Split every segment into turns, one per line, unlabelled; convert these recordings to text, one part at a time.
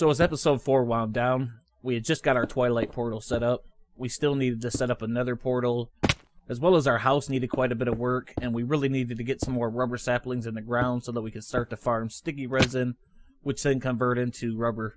So as episode 4 wound down, we had just got our Twilight portal set up. We still needed to set up another portal, as well as our house needed quite a bit of work, and we really needed to get some more rubber saplings in the ground so that we could start to farm sticky resin, which then convert into rubber.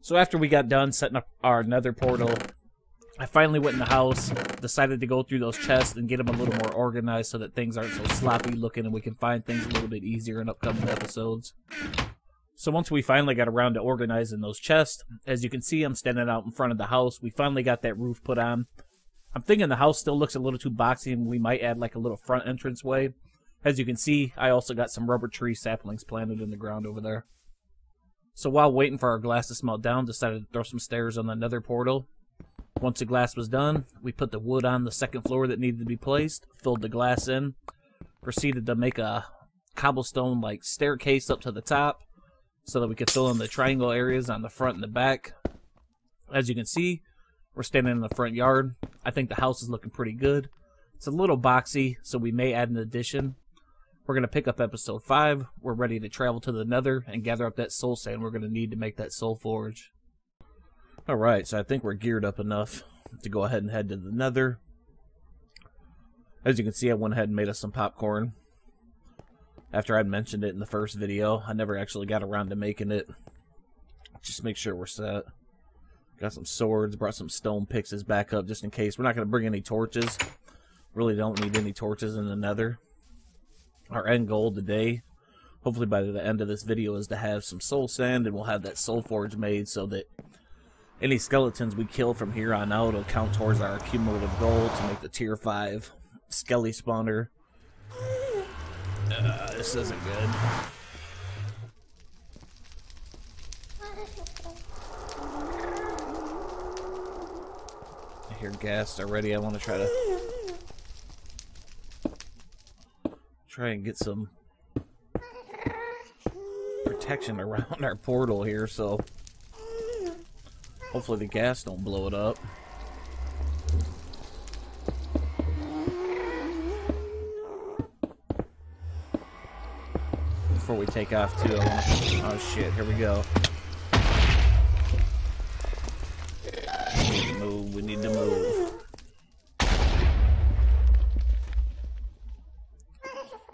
So after we got done setting up our nether portal, I finally went in the house, decided to go through those chests and get them a little more organized so that things aren't so sloppy looking and we can find things a little bit easier in upcoming episodes. So once we finally got around to organizing those chests, as you can see, I'm standing out in front of the house. We finally got that roof put on. I'm thinking the house still looks a little too boxy and we might add like a little front entrance way. As you can see, I also got some rubber tree saplings planted in the ground over there. So while waiting for our glass to smelt down, decided to throw some stairs on the nether portal. Once the glass was done, we put the wood on the second floor that needed to be placed, filled the glass in, proceeded to make a cobblestone like staircase up to the top so that we could fill in the triangle areas on the front and the back. As you can see, we're standing in the front yard. I think the house is looking pretty good. It's a little boxy, so we may add an addition. We're going to pick up episode 5. We're ready to travel to the nether and gather up that soul sand we're going to need to make that soul forge. Alright, so I think we're geared up enough to go ahead and head to the nether. As you can see, I went ahead and made us some popcorn. After I'd mentioned it in the first video, I never actually got around to making it. Just make sure we're set. Got some swords, brought some stone picks back up just in case. We're not going to bring any torches. Really don't need any torches in the nether. Our end goal today, hopefully by the end of this video, is to have some soul sand, and we'll have that soul forge made so that any skeletons we kill from here on out will count towards our cumulative goal to make the tier 5 skelly spawner. This isn't good. I hear ghast already. I want to try and get some protection around our portal here, so hopefully the gas don't blow it up. Before we take off too, I want to... Oh shit, here we go. We need to move, we need to move.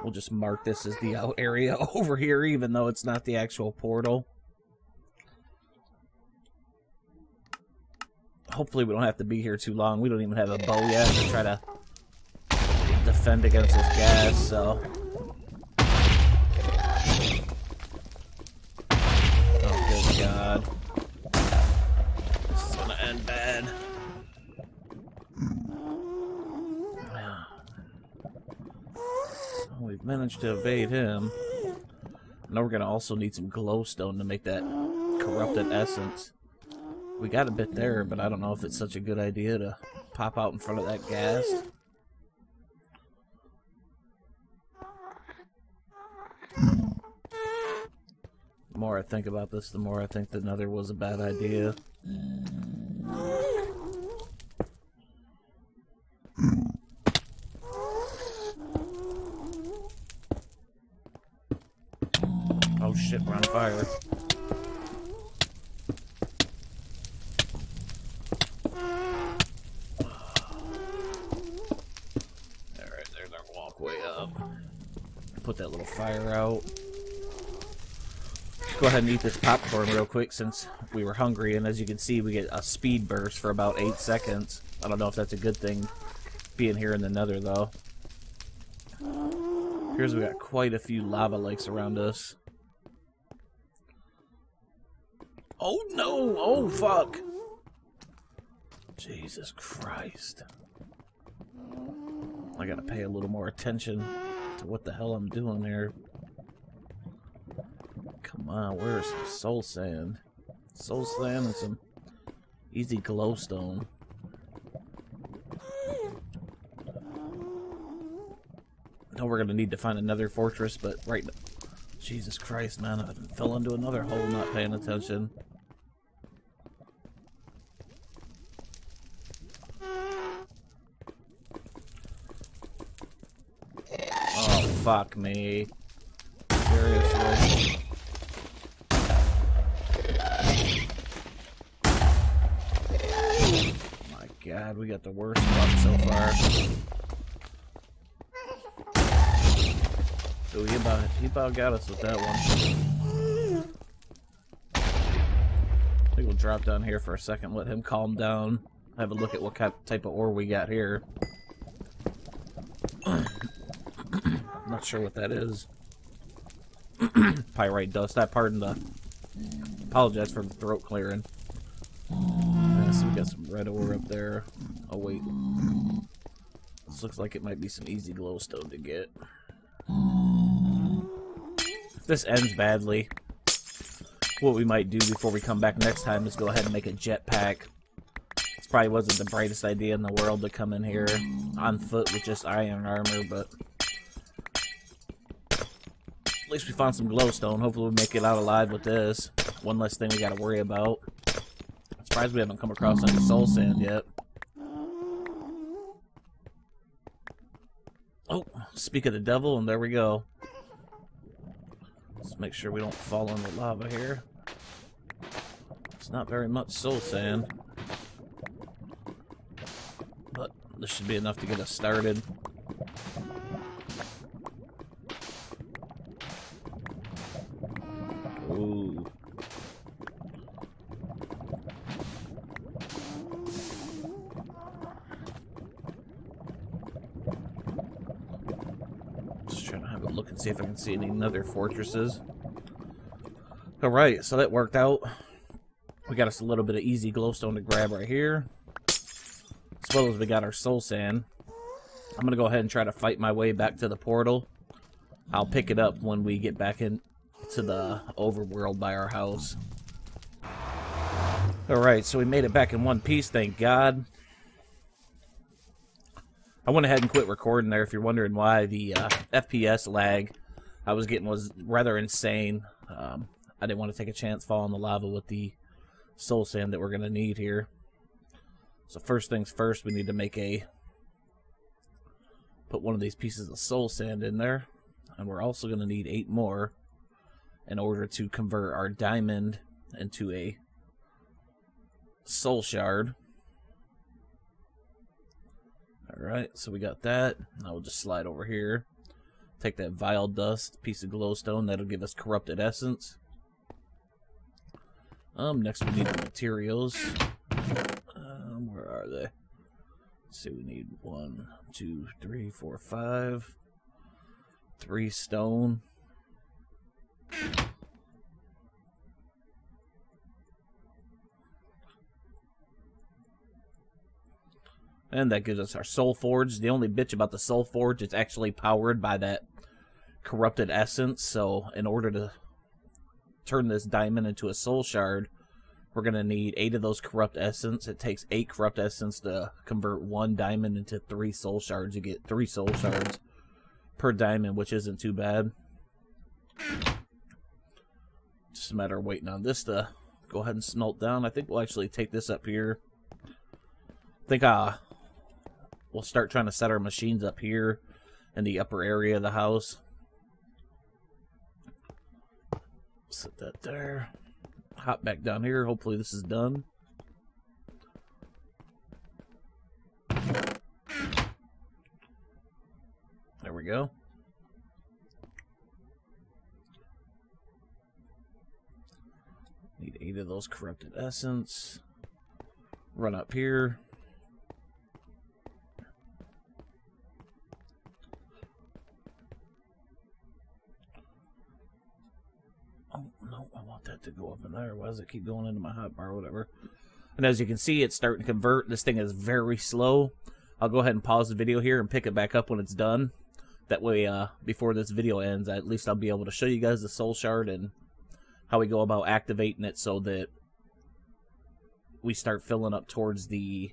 We'll just mark this as the out area over here, even though it's not the actual portal. Hopefully we don't have to be here too long. We don't even have a bow yet to try to defend against this gas, so... Oh, good God. This is gonna end bad. We've managed to evade him. Now we're gonna also need some glowstone to make that corrupted essence. We got a bit there, but I don't know if it's such a good idea to pop out in front of that gas. The more I think about this, the more I think that nether was a bad idea. Oh shit, we're on fire. Alright, there's our walkway up. Put that little fire out. Let's go ahead and eat this popcorn real quick since we were hungry, and as you can see, we get a speed burst for about 8 seconds. I don't know if that's a good thing, being here in the nether, though. Here's we got quite a few lava lakes around us. Oh no! Oh fuck! Jesus Christ. I gotta pay a little more attention to what the hell I'm doing here. Come on, where's some soul sand? Soul sand and some easy glowstone. I know we're gonna need to find another fortress, but right now... Jesus Christ, man, I fell into another hole not paying attention. Oh, fuck me. Seriously. God, we got the worst luck so far. Oh, he about got us with that one. I think we'll drop down here for a second, let him calm down, have a look at what type of ore we got here. I'm not sure what that is. Pyrite dust. Apologize for the throat clearing. So we got some red ore up there. Oh wait, this looks like it might be some easy glowstone to get. If this ends badly, what we might do before we come back next time is go ahead and make a jetpack. This probably wasn't the brightest idea in the world to come in here on foot with just iron armor, but at least we found some glowstone. Hopefully we'll make it out alive with this. One less thing we gotta worry about. I'm surprised we haven't come across any soul sand yet. Oh, speak of the devil, and there we go. Let's make sure we don't fall in the lava here. It's not very much soul sand, but this should be enough to get us started. Ooh. Just trying to have a look and see if I can see any nether fortresses. Alright, so that worked out. We got us a little bit of easy glowstone to grab right here, as well as we got our soul sand. I'm going to go ahead and try to fight my way back to the portal. I'll pick it up when we get back into the overworld by our house. Alright, so we made it back in one piece, thank God. I went ahead and quit recording there if you're wondering why. The FPS lag I was getting was rather insane. I didn't want to take a chance falling in the lava with the soul sand that we're going to need here. So first things first, we need to put one of these pieces of soul sand in there. And we're also going to need 8 more in order to convert our diamond into a soul shard. Alright, so we got that. Now we'll just slide over here. Take that vile dust, piece of glowstone, that'll give us corrupted essence. Next we need the materials. Where are they? Let's see, we need 1, 2, 3, 4, 5. 3 stone. And that gives us our soul forge. The only bitch about the soul forge, it's actually powered by that corrupted essence. So in order to turn this diamond into a soul shard, we're going to need 8 of those corrupt essence. It takes 8 corrupt essence to convert 1 diamond into 3 soul shards. You get 3 soul shards per diamond, which isn't too bad. Just a matter of waiting on this to go ahead and smelt down. I think we'll actually take this up here. I think we'll start trying to set our machines up here in the upper area of the house. Set that there. Hop back down here. Hopefully this is done. There we go. Need 8 of those corrupted essence. Run up here. Oh, no, I want that to go up in there. Why does it keep going into my hotbar or whatever? And as you can see, it's starting to convert. This thing is very slow. I'll go ahead and pause the video here and pick it back up when it's done. That way, before this video ends, at least I'll be able to show you guys the soul shard and how we go about activating it so that we start filling up towards the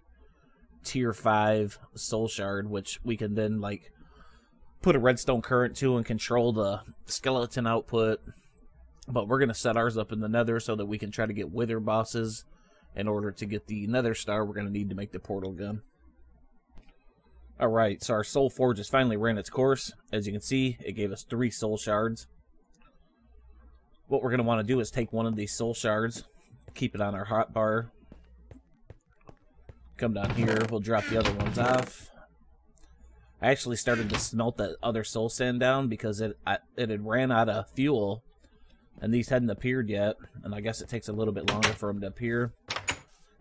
tier 5 soul shard, which we can then, like, put a redstone current to and control the skeleton output. But we're going to set ours up in the nether so that we can try to get wither bosses. In order to get the nether star, we're going to need to make the portal gun. Alright, so our soul forge has finally ran its course. As you can see, it gave us 3 soul shards. What we're going to want to do is take one of these soul shards, keep it on our hotbar, Come down here, we'll drop the other ones off. I actually started to smelt that other soul sand down because it had ran out of fuel, and these hadn't appeared yet, and I guess it takes a little bit longer for them to appear.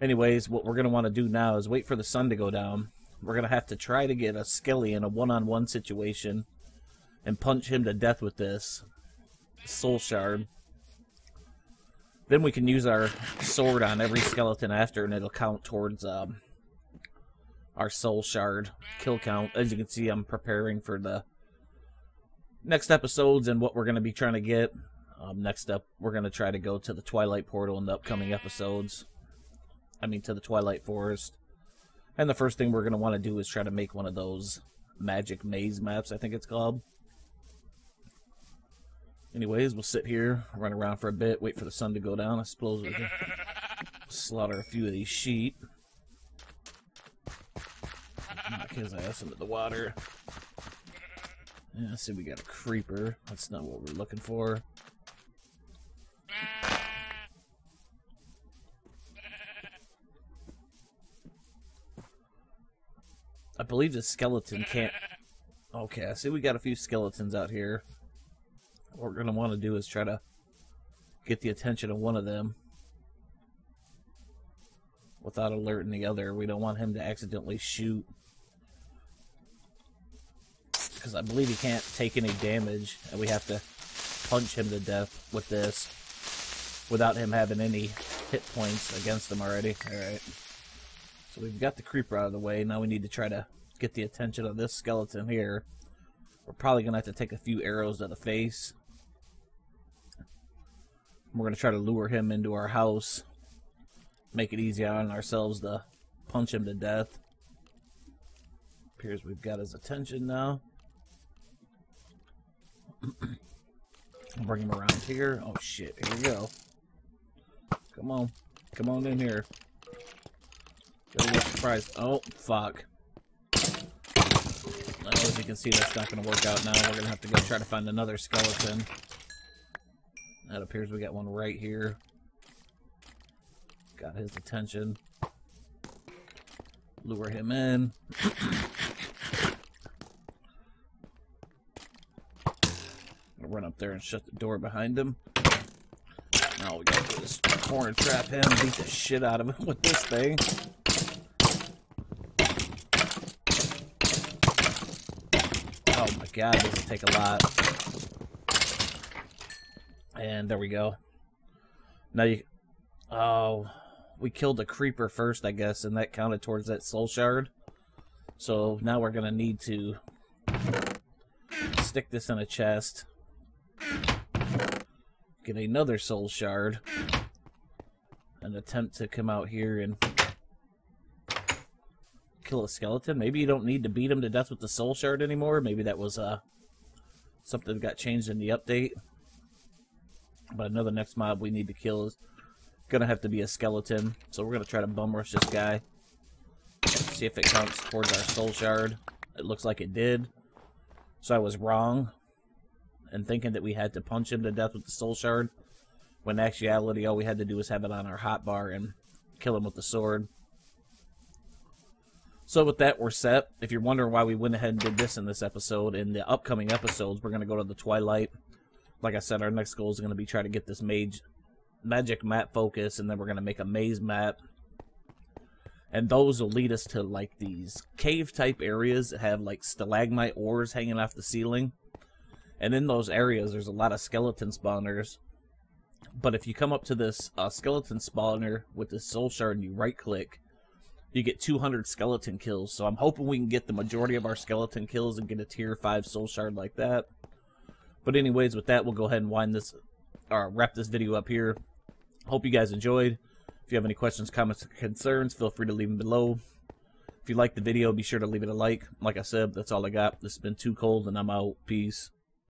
Anyways, what we're going to want to do now is wait for the sun to go down. We're going to have to try to get a Skelly in a one-on-one situation and punch him to death with this soul shard. Then we can use our sword on every skeleton after, and it'll count towards our soul shard kill count. As you can see, I'm preparing for the next episodes and what we're going to be trying to get. Next up, we're going to try to go to the Twilight Portal in the upcoming episodes. I mean, to the Twilight Forest. And the first thing we're going to want to do is try to make one of those magic maze maps, I think it's called. Anyways, we'll sit here, run around for a bit, wait for the sun to go down. I suppose we can slaughter a few of these sheep. Knock his ass into the water. Yeah, I see we got a creeper. That's not what we're looking for. I believe the skeleton can't... Okay, I see we got a few skeletons out here. What we're going to want to do is try to get the attention of one of them without alerting the other. We don't want him to accidentally shoot, because I believe he can't take any damage, and we have to punch him to death with this without him having any hit points against him already. Alright. So we've got the creeper out of the way. Now we need to try to get the attention of this skeleton here. We're probably going to have to take a few arrows to the face. We're going to try to lure him into our house. Make it easy on ourselves to punch him to death. Appears we've got his attention now. Bring him around here. Oh shit, here we go. Come on. Come on in here. Get a little surprised. Oh, fuck. Well, as you can see, that's not going to work out now. We're going to have to go try to find another skeleton. It appears we got one right here. Got his attention. Lure him in. Run up there and shut the door behind him. Now we gotta do is corner trap him, beat the shit out of him with this thing. Oh my god, this will take a lot. And there we go. Now you... Oh, we killed a creeper first, I guess, and that counted towards that soul shard. So now we're gonna need to stick this in a chest. Get another soul shard. And attempt to come out here and kill a skeleton. Maybe you don't need to beat him to death with the soul shard anymore. Maybe that was something that got changed in the update. But another next mob we need to kill is gonna have to be a skeleton. So we're gonna try to bum rush this guy. See if it counts towards our soul shard. It looks like it did. So I was wrong in thinking that we had to punch him to death with the soul shard, when in actuality all we had to do was have it on our hotbar and kill him with the sword. So with that, we're set. If you're wondering why we went ahead and did this in this episode, in the upcoming episodes we're going to go to the Twilight. Like I said, our next goal is going to be try to get this magic map focus, and then we're going to make a maze map. And those will lead us to like these cave type areas that have like stalagmite ores hanging off the ceiling. And in those areas, there's a lot of skeleton spawners. But if you come up to this skeleton spawner with this soul shard and you right-click, you get 200 skeleton kills. So I'm hoping we can get the majority of our skeleton kills and get a tier 5 soul shard like that. But anyways, with that, we'll go ahead and wrap this video up here. Hope you guys enjoyed. If you have any questions, comments, or concerns, feel free to leave them below. If you liked the video, be sure to leave it a like. Like I said, that's all I got. This has been Too Cold, and I'm out. Peace.